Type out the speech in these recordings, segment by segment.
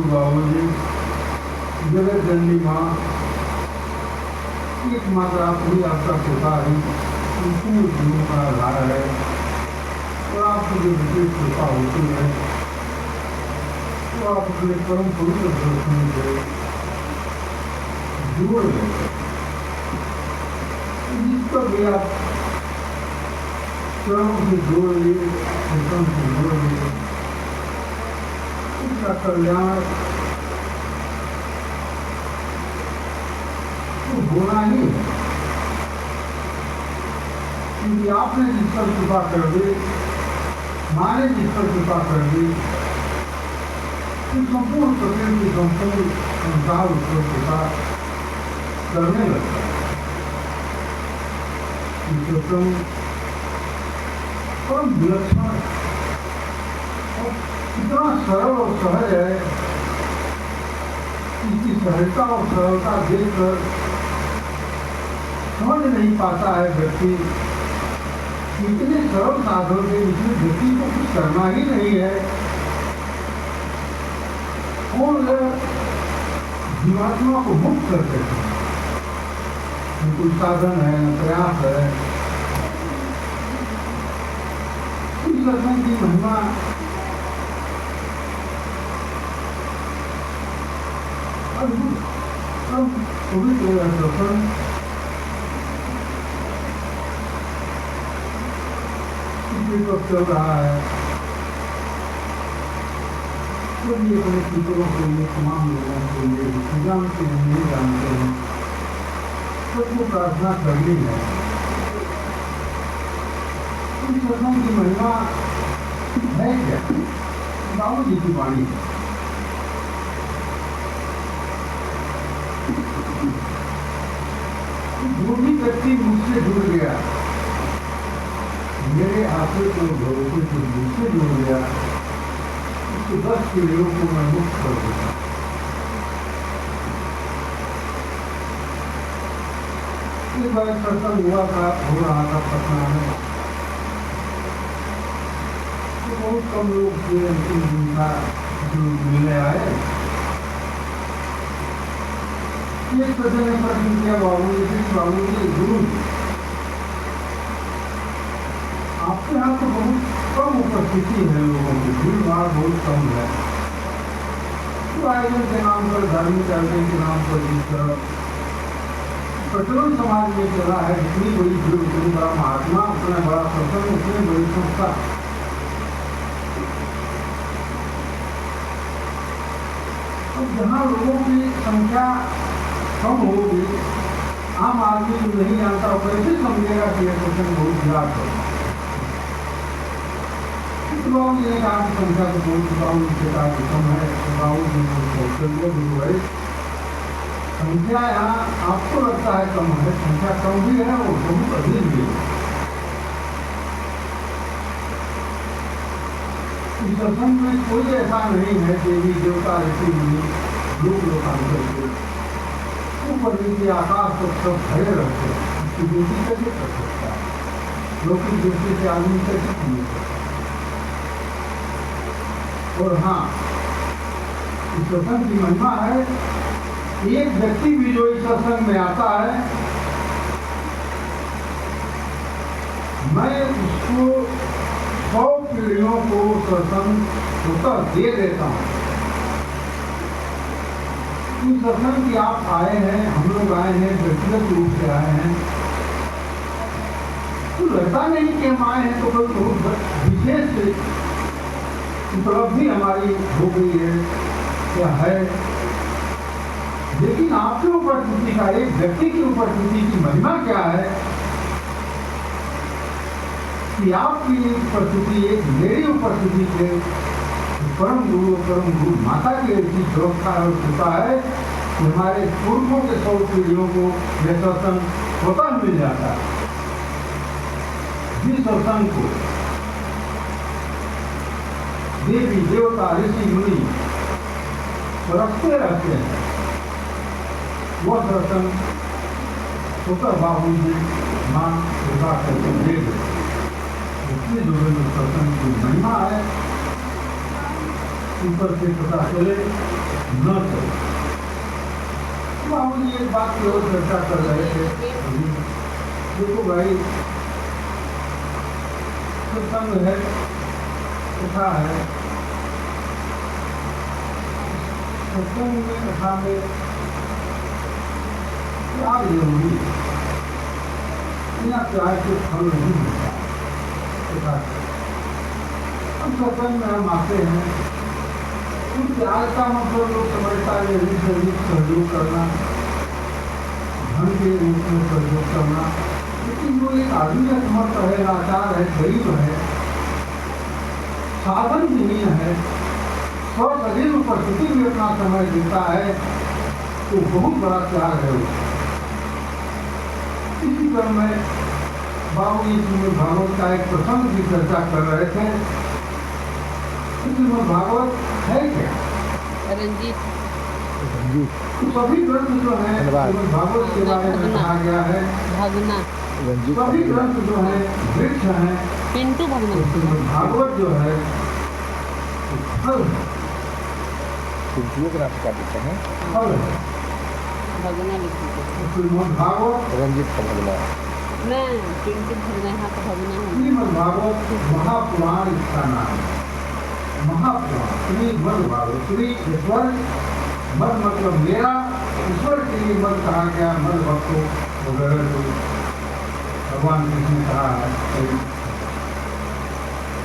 बाबूजी जगत जननी माँ एकमात्र आप ही आपका कृपा है, पूर्ण जीवों का आधार है और आपकी जो विशेष कृपा होती है तो आप अपने परम पवित्र दर्शन से जोड़ लेते, जिस पर भी आप चरणों से जोड़ लिए, दर्शन से जोड़ लिए, उसका कल्याण तो होना ही है, क्योंकि आपने जिस पर कृपा कर दी, माँ ने जिस पर कृपा कर दी, संपूर्ण प्रकृति संपूर्ण संसार उस पर कृपा करने लगता है। परम विलक्षण और इतना सरल और सहज है, इसकी सहजता और सरलता देखकर समझ नहीं पाता है व्यक्ति, इतने सरल साधन के इसमें व्यक्ति को कुछ करना ही नहीं है और जीवात्मा को मुक्त कर देते हैं। कोई साधन है, प्रयास है, इस दर्शन की महिमा पवित्र दर्शन चल रहा है। सभी अपने पितरों के लिए, तमाम लोगों के लिए जानते हैं, नहीं जानते हैं, सबको प्रार्थना करनी है। इस दर्शन की महिमा है क्या? बाबू जी की वाणी जो भी व्यक्ति मुझसे जुड़ गया, मेरे आश्रय को भरोसे से मुझसे जुड़ गया, उसके 10 पीढ़ियों को मैं मुक्त कर दूंगा। इस बार सत्संग हुआ था, हो रहा था पटना में, तो बहुत कम लोग थे अंतिम दिन था जो मिलने आए। एक सज्जन ने प्रश्न किया बाबूजी गुरु आपके यहाँ तो बहुत कम उपस्थिति है लोगों की, भीड़ भाड़ बहुत कम है, तो आयोजन के नाम पर, धार्मिक आयोजन के नाम पर जिस तरह प्रचलन समाज में चला है, जितनी बड़ी भीड़ उतनी बड़ा महात्मा, उतना बड़ा सत्संग, उतनी बड़ी संस्था। तो जहाँ लोगों की संख्या कम होगी, आम आदमी जो नहीं जानता वो कैसे समझेगा कि यह क्वेश्चन बहुत विराट है। बाबू जी ने कहा कि संख्या तो बहुत, बाबू जी से कहा कि कम है, तो बाबू जी ने भाई संख्या यहाँ आपको लगता है कम है, संख्या कम भी है और बहुत अधिक भी है। इस दर्शन में कोई ऐसा नहीं है देवी देवता ऋषि मुनि लोग लोकांतर के ऊपर नीचे आकाश तक सब खड़े रहते हैं, इसकी ड्यूटी कैसे कर सकता है? लौकिक दृष्टि से आदमी कैसे समझ सकता है? और हाँ, इस सत्संग की महिमा है, एक व्यक्ति भी जो इस सत्संग में आता है, मैं उसको 100 पीढ़ियों को सत्संग होकर दे देता हूँ। इस दर्शन की आप आए हैं, हम लोग आए हैं, व्यक्तिगत रूप से आए हैं, तो लगता नहीं कि हम आए हैं तो कोई बहुत विशेष उपलब्धि हमारी हो गई है या है, लेकिन आपके उपस्थिति का, एक व्यक्ति की उपस्थिति की महिमा क्या है कि आपकी उपस्थिति, एक मेरी उपस्थिति से परम गुरु माता की ऐसी व्यवस्था और कृपा है कि हमारे पूर्वों के 100 पीढ़ियों को यह सत्संग स्वतः मिल जाता है। जिस सत्संग को देवी देवता ऋषि मुनि रखते रहते हैं, वह सत्संग स्वतः बाबू जी मां कृपा करके दे देते। इसलिए जोगेंद्र सत्संग की महिमा है, ऊपर से पता चले न चले। बाबू जी एक बात की और चर्चा कर रहे थे, देखो भाई सत्संग है, कथा है, सत्संग में कथा में प्यार जरूरी है, बिना प्यार के फल नहीं मिलता। हम सत्संग में हम आते हैं, उन प्यार का मतलब लोग समझता है यदि सहयोग करना, धन के रूप में सहयोग करना, लेकिन वो एक आदमी असमर्थ है, लाचार है, गरीब है, साधन विहीन है, सौ शरीर उपस्थिति में अपना समय देता है, तो बहुत बड़ा प्यार है उसका। इसी क्रम में बाबू जी श्रीमद् भागवत का एक प्रसंग की चर्चा कर रहे थे। श्रीमद् भागवत है क्या? रंजीत तो सभी ग्रंथ जो है श्रीमद् भागवत के बारे में कहा गया है, भगना सभी ग्रंथ जो है वृक्ष है, पिंटू भगना। तो श्रीमद् भागवत जो है फल है, फल है। भगना लिख दीजिए। श्रीमद् भागवत रंजीत का भगना नहीं, पिंटू भगना यहाँ का भगना है। श्रीमद् भागवत महापुराण इसका नाम है, महापुराण। श्रीमद् भागवत, श्री ईश्वर, मद मतलब मेरा, ईश्वर के लिए मद कहा गया, मद भक्तों वगैरह को भगवान कृष्ण ने कहा है।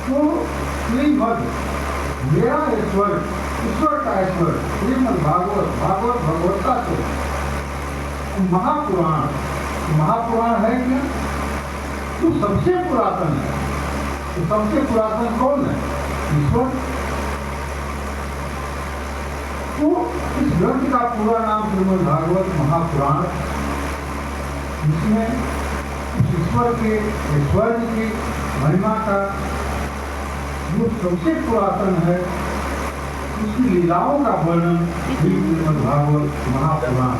तो श्रीमद् मेरा ईश्वर, ईश्वर का ईश्वर, श्रीमद् भागवत, भागवत भगवत्ता से महापुराण, महापुराण है क्या? तो सबसे पुरातन है। तो सबसे पुरातन कौन है? ईश्वर। तो इस ग्रंथ का पूरा नाम श्रीमद् भागवत महापुराण, जिसमें उस ईश्वर के, ईश्वर की महिमा का जो सबसे पुरातन है, उसकी लीलाओं का वर्णन श्रीमद् भागवत महापुराण।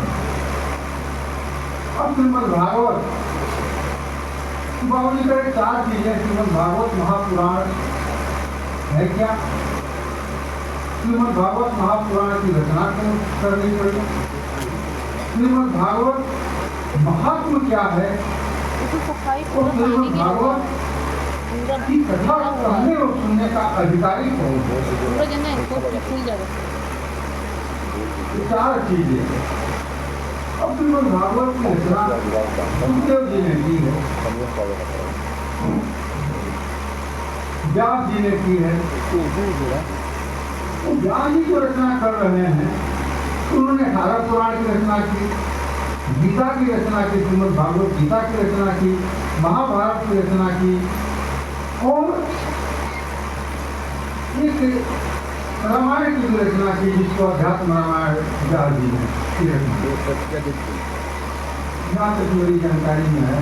अब श्रीमद् भागवत बाबू जी कहे चार चीजें श्रीमद् भागवत महापुराण है क्या? श्रीमद् भागवत महापुराण की रचना करनी पड़ी। श्रीमद् भागवत महात्म क्या है? और श्रीमद् भागवत की कथा पढ़ने और सुनने का अधिकारी कौन है? चार चीजें। अब श्रीमद् भागवत की रचना सुखदेव जी ने की है, व्यास जी ने की है। तो व्यास जी जो रचना कर रहे हैं, उन्होंने 18 पुराण की रचना की, गीता की रचना की, श्रीमद् भागवत गीता की रचना की, महाभारत की रचना की, और एक रामायण की रचना की, जिसको अध्यात्म रामायण व्यास जी ने की रचना। जहाँ तक मेरी जानकारी में है,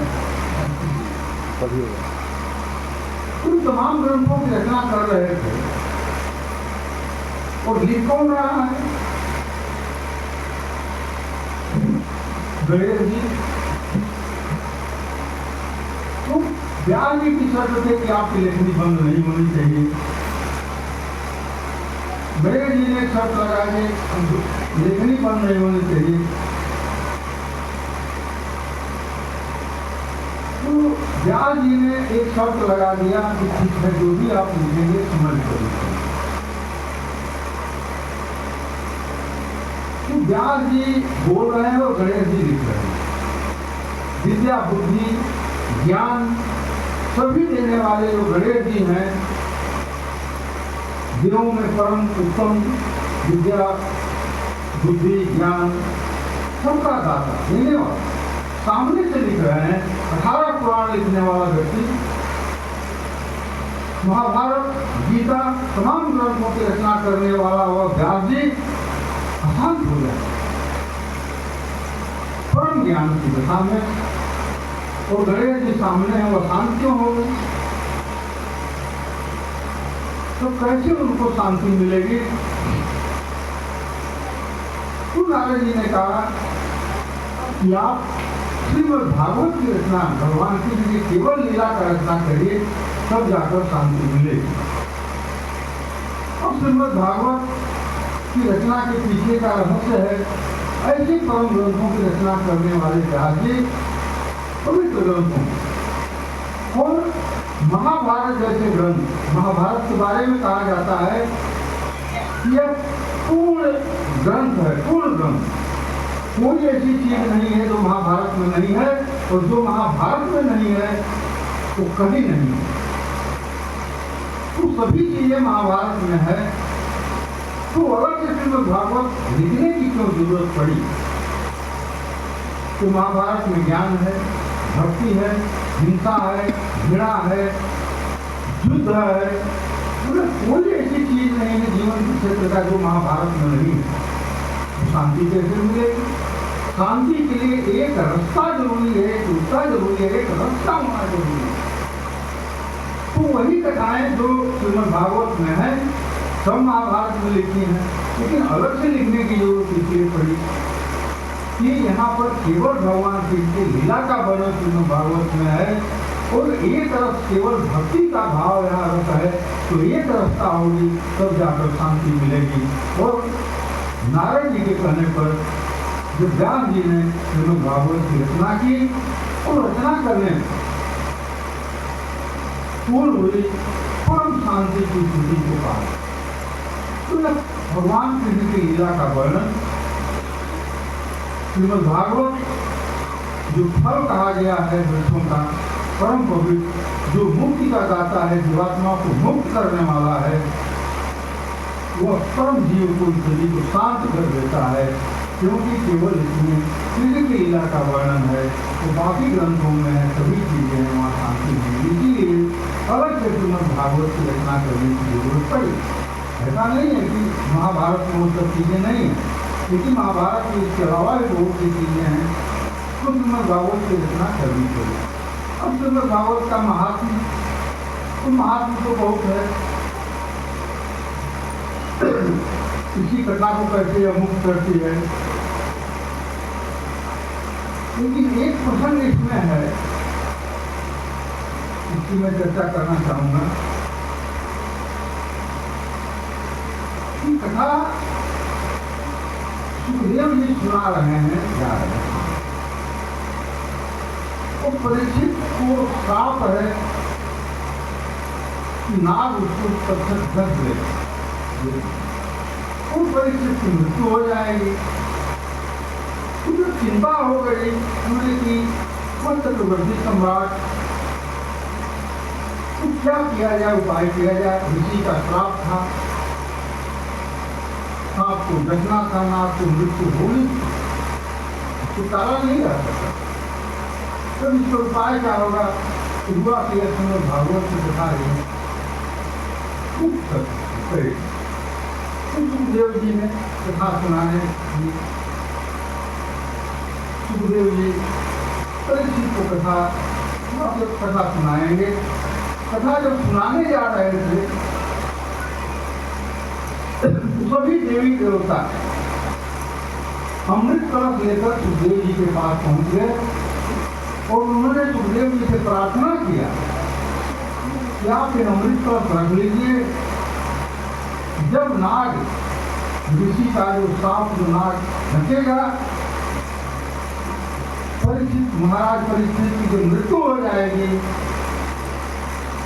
उन तमाम ग्रंथों की रचना कर रहे थे। और लिख कौन रहा है? गणेश जी। तो व्यास जी की शर्त थे कि आपकी लेखनी बंद नहीं होनी चाहिए। गणेश जी ने शर्त लगा के लेखनी बंद नहीं होनी चाहिए। तो व्यास जी ने एक शर्त लगा दिया कि ठीक है, जो भी आप लिखेंगे समझ कर लिखेंगे। तो व्यास जी बोल रहे हैं और गणेश जी लिख रहे हैं। विद्या, बुद्धि, ज्ञान सभी देने वाले जो गणेश जी हैं, दिनों में परम उत्तम विद्या, बुद्धि, ज्ञान सबका दाता देने वाला, सामने से लिख रहे हैं। 18 पुराण लिखने वाला व्यक्ति, महाभारत, गीता, तमाम ग्रंथों की रचना करने वाला वह व्यास जी अशांत हो जाए परम ज्ञान की दशा में, और गणेश जी सामने है, वह शांत क्यों हो गए? तो कैसे उनको शांति मिलेगी? तो नारद जी ने कहा कि आप श्रीमद् भागवत की रचना, भगवान की केवल लीला का रचना करिए, तब जाकर शांति मिलेगी। अब श्रीमद् भागवत की रचना के पीछे का रहस्य है, ऐसे परम ग्रंथों की रचना करने वाले व्यास जी पवित्र ग्रंथों और महाभारत जैसे ग्रंथ, महाभारत के बारे में कहा जाता है कि यह पूर्ण ग्रंथ है, पूर्ण ग्रंथ। कोई ऐसी चीज नहीं है जो महाभारत में नहीं है, और जो महाभारत में नहीं है तो कभी नहीं है। तो सभी चीजें महाभारत में है, तो अलग से श्रीमद् भागवत लिखने की क्यों जरूरत पड़ी? तो महाभारत में ज्ञान है, भक्ति है, हिंसा है, घृणा है, युद्ध है, मतलब कोई ऐसी चीज नहीं है जीवन के क्षेत्र का जो महाभारत में नहीं है। तो शांति कैसे मिलेगी? शांति के लिए एक रास्ता जरूरी है, एक दूसरा जरूरी है, एक रास्ता होना जरूरी है। तो वही कथाएं जो श्रीमद् भागवत में है सब महाभारत में लिखी हैं, लेकिन अलग से लिखने की जरूरत इसलिए पड़ी कि यहाँ पर केवल भगवान कृष्ण की लीला का वर्णन श्रीमद् भागवत में है, और एक तरफ केवल भक्ति का भाव यहाँ रहता है, तो एक रास्ता होगी तब जाकर शांति मिलेगी। और नारद जी के कहने पर जब व्यास जी ने श्रीमद् भागवत की रचना की, और रचना करने पूर्ण हुई परम शांति की स्थिति के पास, तो भगवान कृष्ण की लीला का वर्णन श्रीमद् भागवत जो फल कहा गया है वृक्षों का, परम पवित्र, जो मुक्ति का दाता है, जीवात्मा को मुक्त करने वाला है, वह परम जीव को, स्थिति को शांत कर देता है, क्योंकि केवल इसमें कृष्ण की लीला का वर्णन है। तो बाकी ग्रंथों में है सभी चीजें हैं, वहाँ शांति मिली। इसीलिए अलग से श्रीमद् भागवत की रचना करने की जरूरत पड़ी। ऐसा नहीं है कि महाभारत में वो सब चीजें नहीं है, लेकिन महाभारत में इसके अलावा भी बहुत सी चीजें हैं तो श्रीमद् भागवत की रचना करनी चाहिए। अब श्रीमद् भागवत का महात्म, तो महात्म तो बहुत है, इसी कथा को कैसे अमुक्त करती है, लेकिन एक प्रसंग इसमें है, इसकी मैं चर्चा करना चाहूंगा। कि कथा सुखदेव जी सुना रहे हैं, जा रहे हैं, वो परीक्षित को श्राप है कि नाग उसको पत्थर ढक ले, उन परीक्षित की मृत्यु हो जाएगी। उन्हें चिंता हो गई, उन्होंने की वह चक्रवर्ती सम्राट, तो क्या किया जाए, उपाय किया जाए। ऋषि का श्राप था, आपको डरना था, ना आपको मृत्यु होगी, छुटकारा नहीं रह सकता। तो इसका उपाय क्या होगा? हुआ कि श्रीमद् भागवत की कथा है, सुखदेव जी ने कथा सुनाने की, सुखदेव जी परीक्षित को कथा सुनाएंगे। कथा जब सुनाने जा रहे थे सभी देवी देवता अमृत कलश लेकर सुखदेव जी के पास पहुंच गए, और उन्होंने सुखदेव जी से प्रार्थना किया कि आप इन अमृत कलश रख लीजिए। जब नाग, ऋषि का जो सांप जो नाग ढकेगा, परीक्षित महाराज परीक्षित की जो मृत्यु हो जाएगी,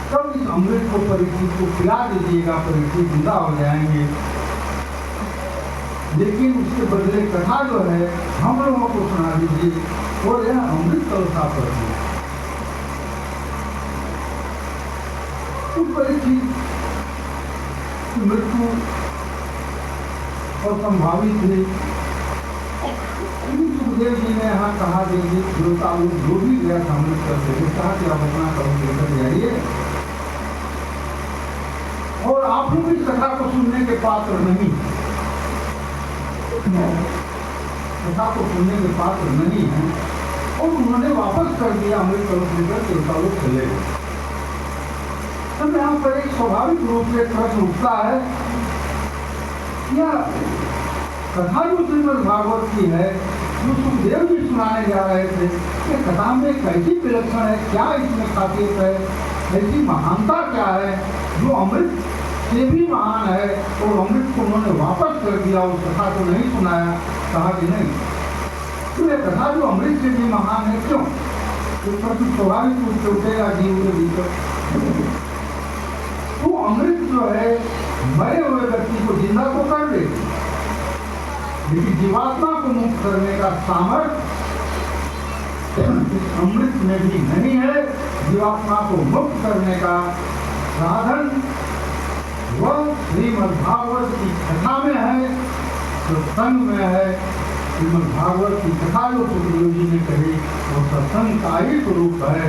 तब इस अमृत को परीक्षित को पिला दीजिएगा, परीक्षित जिंदा हो जाएंगे। लेकिन उसके बदले कथा जो है हम लोगों को सुना दीजिए, और यह अमृत कलश आप रखिए। उस परीक्षित मृत्यु और संभावित थी। सुखदेव जी ने यहाँ कहा देखिए, देवता लोग जो भी गया था अमृत करते थे, कहा कि आप अपना कलश लेकर जाइए, और आप लोग इस कथा को सुनने के पात्र नहीं, कथा को सुनने के पात्र नहीं है। और उन्होंने वापस कर दिया अमृत कलश लेकर, देवता लोग चले गए। तब यहाँ पर एक स्वाभाविक रूप से प्रश्न उठता है, क्या कथा जो श्रीमद् भागवत की है, जो सुखदेव जी सुनाने जा रहे थे, ये कथा में कैसी विलक्षण है, क्या इसमें खासियत है ऐसी महानता क्या है जो अमृत से भी महान है, और अमृत को उन्होंने वापस कर दिया, उस कथा को नहीं सुनाया, कहा कि नहीं तो ये कथा जो अमृत से भी महान है, क्यों? तो प्रति स्वाभाविक रूप से उठेगा जीव के भीतर। तो अमृत जो है मरे हुए व्यक्ति को जिंदा तो कर देगी, लेकिन जीवात्मा को मुक्त करने का सामर्थ्य इस अमृत में भी नहीं है। जीवात्मा को मुक्त करने का साधन वह श्रीमद् भागवत की कथा में है, सत्संग में है। श्रीमद् भागवत की कथा जो सुखदेव जी ने कही वो सत्संग का ही स्वरूप है।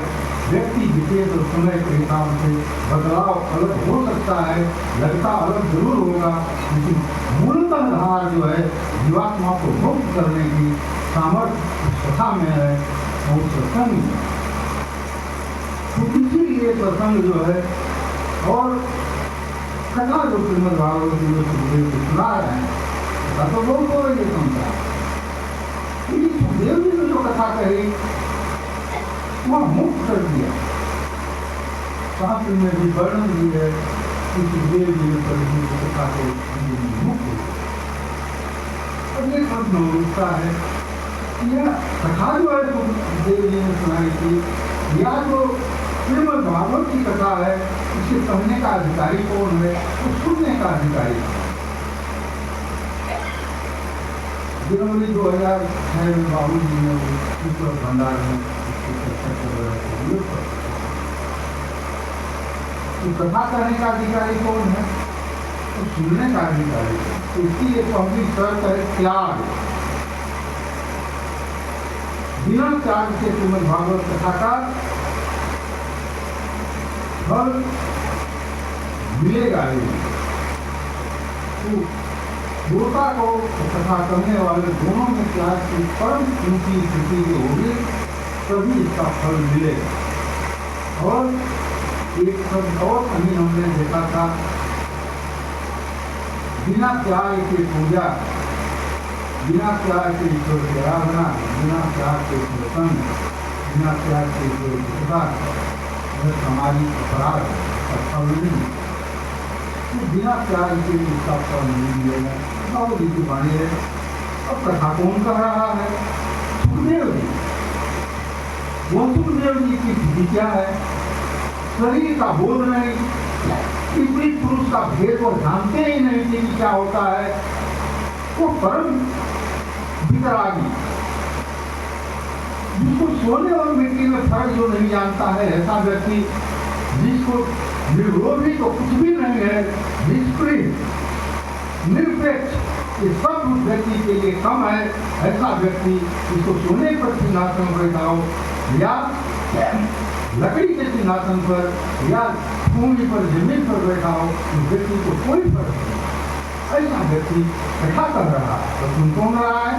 व्यक्ति विशेष और समय के हिसाब से बदलाव अलग हो सकता है, लगता अलग जरूर होगा, लेकिन मूलतः धार जो है जीवात्मा को मुक्त करने की सामर्थ्य इस कथा में है और सत्संग में। तो इसीलिए सत्संग जो है और कथा जो श्रीमद् भागवत जो सुखदेव जी सुना रहे हैं तो लोग को ये समझा, लेकिन सुखदेव जी ने जो कथा कही वह मुक्त कर दिया। शास्त्र में भी वर्णन भी है कि सुखदेव जी ने परिधि की कथा को मुक्त किया। और ये प्रश्न उठता है कि यह कथा जो है सुखदेव जी ने सुनाई थी, या जो श्रीमद् भागवत की कथा है, इसे कहने का अधिकारी कौन है, तो सुनने का अधिकारी। जनवरी 2006 में बाबू जी ने ईश्वर भंडार में तो कथा करने का अधिकारी कौन है, तो सुनने का अधिकारी। तो इसकी एक पहली शर्त है त्याग। बिना त्याग के श्रीमद् भागवत कथा का फल मिलेगा ही। तो श्रोता को कथा करने वाले दोनों में त्याग की परम ऊंची स्थिति जो होगी तभी इसका फल मिलेगा। और एक शब्द और कहीं हमने देखा था, बिना त्याग के पूजा, बिना त्याग के ईश्वर की आराधना, बिना त्याग के सत्संग, बिना त्याग के यह सामाजिक अपराध का फल नहीं। तो बिना त्याग के इसका फल नहीं मिलेगा। बाबू जी की वाणी है। अब कथा कौन कर रहा है? सुखदेव जी। वो सुखदेव जी की स्थिति क्या है? शरीर का बोध नहीं, स्त्री पुरुष का भेद को जानते ही नहीं थे कि क्या होता है। वो परम वितरागी, जिसको सोने और मिट्टी में फर्क जो नहीं जानता है, ऐसा व्यक्ति, जिसको निर्लोभी तो कुछ भी नहीं है, निष्क्रिय निरपेक्ष ये सब व्यक्ति के लिए कम है, ऐसा व्यक्ति जिसको सोने पर सिंहासन पर बैठाओ या लकड़ी के सिंहासन पर या भूमि पर जमीन पर बैठाओ, उस व्यक्ति को कोई फर्क नहीं। ऐसा व्यक्ति कथा कर रहा है तो सुन कौन रहा है?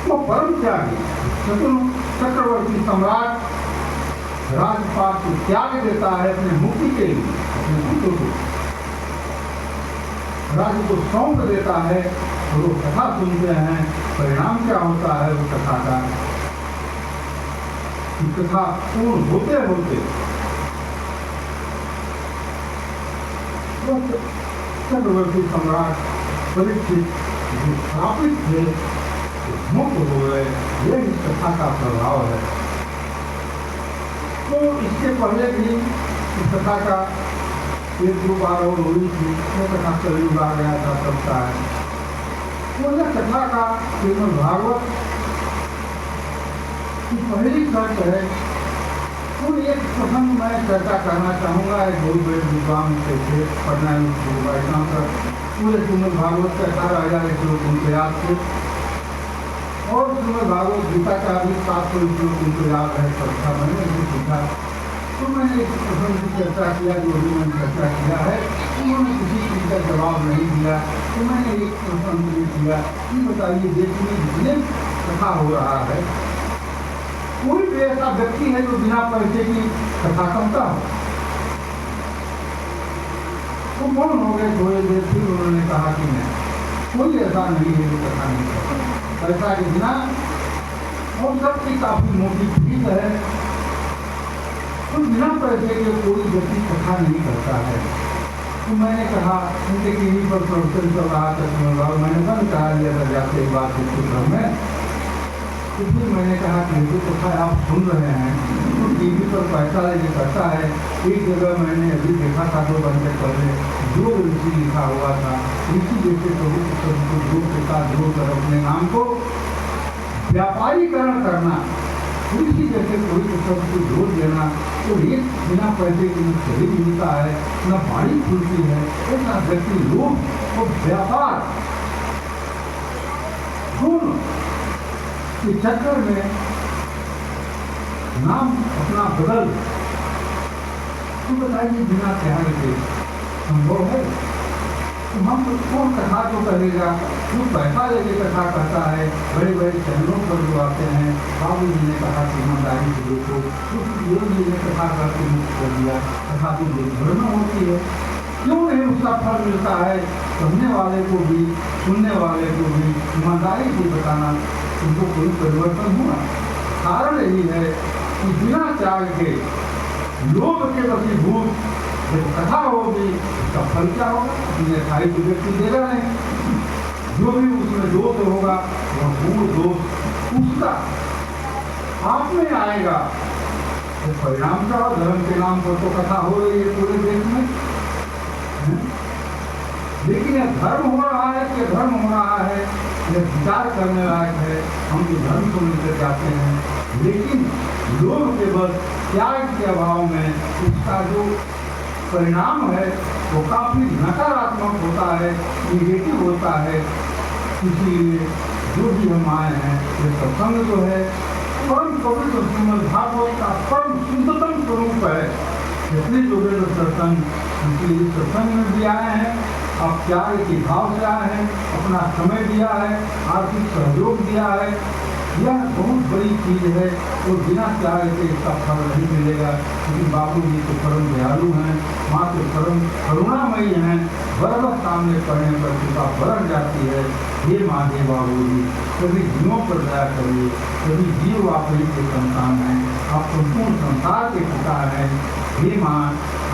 वो परम त्यागी चक्रवर्ती सम्राट राजपाट को त्याग देता है अपने मुक्ति के लिए, अपने पुत्र को राज्य को सौंप देता है और वो कथा सुनते हैं। परिणाम क्या होता है वो कथा का? कथा पूर्ण होते होते चक्रवर्ती सम्राट परीक्षित जो स्थापित थे मुक्त हो गए। यह इस कथा का प्रभाव है। तो इसके पहले भी इस कथा का एक दो बार और हुई थी, वो कथा कलयुग आ गया था सबका है। तो यह कथा का श्रीमद् भागवत की पहली शर्त है। तो एक प्रसंग मैं चर्चा करना चाहूँगा। एक बहुत बड़े विद्वान से थे, पटना का पूरे श्रीमद् भागवत के 18,000 श्लोक उनको याद थे और श्रीमद् भागवत गीता का भी 700 श्लोक उनको याद है। कक्षा मैंने उसे पूछा तो मैंने एक प्रसंग की चर्चा किया, जो भी मैंने चर्चा किया है उन्होंने किसी चीज़ का जवाब नहीं दिया। तो मैंने एक प्रसंग ये किया कि बताइए देश में जितने कथा हो रहा है, कोई भी ऐसा व्यक्ति है जो बिना पैसे की कथा करता हो? तो मौन हो गए थोड़ी देर, फिर उन्होंने कहा कि नहीं, कोई ऐसा नहीं है जो कथा नहीं करता पैसा के बिना। और सबकी काफी मोटी फीस है, तो बिना पैसे के कोई व्यक्ति कथा नहीं करता है। तो मैंने कहा उनके टीवी पर प्रवचन चल रहा था और मैंने बंद करा लिया था जाते एक बात घर में। तो फिर मैंने कहा कि जो कथा आप सुन रहे हैं तो टीवी पर पैसा लेके करता है। एक जगह मैंने अभी देखा था 2 घंटे पहले योग ऋषि लिखा हुआ था। ऋषि जैसे प्रभु योग के साथ जोड़कर अपने नाम को व्यापारीकरण करना, ऋषि जैसे कोई शब्द को जोड़ देना तो एक बिना पैसे के न शरीर मिलता है न वाणी खुलती है। ऐसा व्यक्ति लोग और व्यापार दोनों के चक्कर में नाम अपना बदल, तो बताइए बिना त्याग के संभव है? तो हम कौन कथा जो करेगा, जो पैसा लेके कथा करता है, बड़े बड़े चैनलों पर जो आते हैं, बाबू जी ने कहा कि ईमानदारी से देखो, योग जी ने कथा करके मुक्त कर दिया, कथा तो दुर्घटना होती है, क्यों नहीं उसका फल मिलता है? सुनने वाले को भी ईमानदारी से बताना, उनको कोई परिवर्तन हुआ? कारण यही है कि बिना त्याग के लोभ के वशीभूत जब कथा होगी उसका फल क्या होगा? खाई तो व्यक्ति देगा नहीं, जो भी उसमें दोष होगा वह पूर्ण दोष उसका आप में आएगा। तो परिणाम क्या? धर्म के नाम पर तो कथा हो रही है पूरे देश में, लेकिन यह धर्म हो रहा है कि धर्म हो रहा है, यह विचार करने लायक है। हम तो धर्म को मिलकर जाते हैं, लेकिन लोग केवल त्याग के अभाव में इसका जो परिणाम है वो काफी नकारात्मक होता है, निगेटिव होता है। इसीलिए जो भी हम आए हैं ये सत्संग जो है परम पवित्र श्रीमद् भागवत का परम शुद्धतम स्वरूप है। जितने जोगेंद्र सत्संग, इसलिए सत्संग में भी आए हैं, आप त्याग के भाव से आए हैं, अपना समय दिया है, आर्थिक सहयोग दिया है, यह बहुत बड़ी चीज है। और बिना त्याग के इसका फल नहीं मिलेगा। क्योंकि बाबू जी तो परम दयालु हैं, माँ तो परम करुणामयी हैं, बरबस सामने पड़ने पर कृपा बरस जाती है। हे माँ हे बाबू जी, कभी जीवों पर दया करिए, कभी जीव आप ही के संतान हैं, आप संपूर्ण संसार के पिता हैं। हे माँ,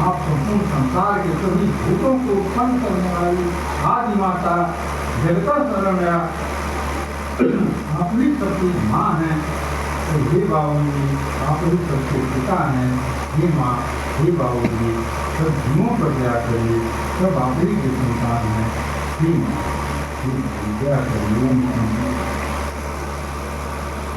आप संपूर्ण संसार के सभी भूतों को उत्पन्न करने वाली आदि माता जगता शरणया आप ही सबकी माँ हैं। तो हे बाबू जी, आप ही सबके पिता हैं। हे माँ हे बाबू जी, सब जीवों पर दया करिए, सब आप ही के संतान हैं। हे माँ दया करिए।